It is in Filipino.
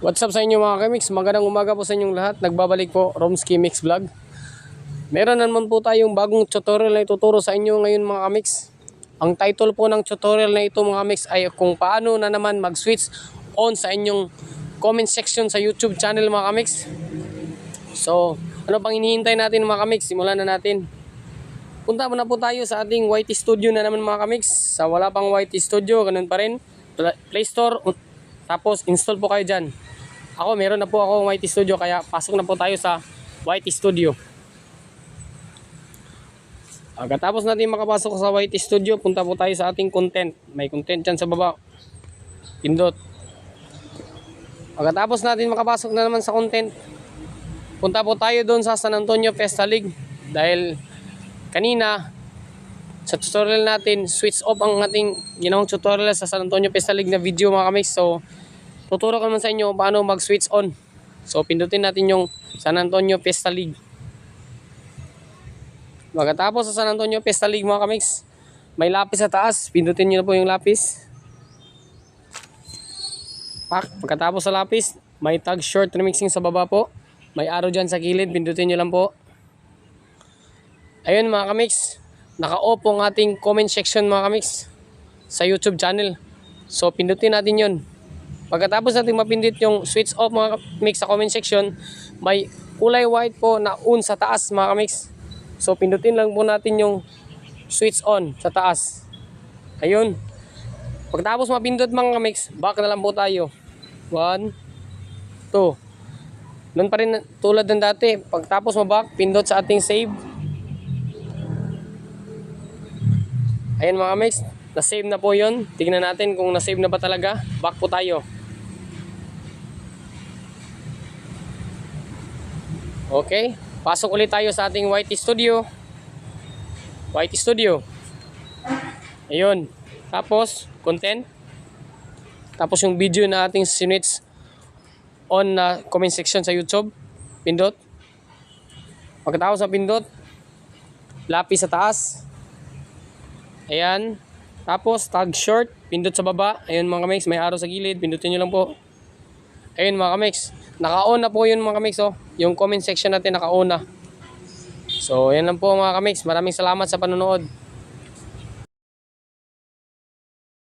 What's up sa inyo mga kamix? Magandang umaga po sa inyong lahat. Nagbabalik po Romski Mix Vlog. Meron naman po tayong bagong tutorial na ituturo sa inyo ngayon mga kamix. Ang title po ng tutorial na ito mga kamix ay kung paano na naman mag-switch on sa inyong comment section sa YouTube channel mga kamix. So, ano pang hinihintay natin mga kamix? Simulan na natin. Punta muna po tayo sa ating YT Studio na naman mga kamix. Sa wala pang YT Studio, ganun pa rin. Play Store, tapos install po kayo dyan. Ako, meron na po ako YT Studio, kaya pasok na po tayo sa YT Studio. Pagkatapos natin makapasok sa YT Studio, punta po tayo sa ating content. May content dyan sa baba. Pindot. Pagkatapos natin makapasok na naman sa content, punta po tayo doon sa San Antonio Fiesta League. Dahil kanina, sa tutorial natin, switch off ang ating ginawang tutorial sa San Antonio Fiesta League na video mga kamix. So, tuturo ko naman sa inyo paano mag-switch on. So, pindutin natin yung San Antonio Fiesta League. Pagkatapos sa San Antonio Fiesta League mga kamix, may lapis sa taas. Pindutin nyo na po yung lapis. Pagkatapos sa lapis, may tag short remixing sa baba po. May arrow dyan sa kilid. Pindutin nyo lang po. Ayun mga kamix, naka-off ang ating comment section mga kamix sa YouTube channel. So, pindutin natin yun. Pagkatapos natin mapindit yung switch off mga kamix sa comment section, may kulay white po na on sa taas mga kamix. So pindutin lang po natin yung switch on sa taas. Ayun. Pagkatapos mapindot mga kamix, back na lang po tayo. 1, 2. Doon pa rin tulad ng dati. Pagkatapos maback, pindot sa ating save. Ayun mga kamix, na-save na po yun. Tignan natin kung na-save na ba talaga. Back po tayo. Okay, pasok ulit tayo sa ating YT Studio. YT Studio. Ayun. Tapos, content. Tapos yung video na ating sinwitch on na comment section sa YouTube. Pindot. Pagkatapos sa pindot, lapis sa taas. Ayan. Tapos, tag short. Pindot sa baba. Ayun mga kamix, may arrow sa gilid. Pindutin nyo lang po. Ayun mga kamix, naka-on na po yun mga kamix. Oh. Yung comment section natin naka-on na. So yan lang po mga kamix. Maraming salamat sa panonood.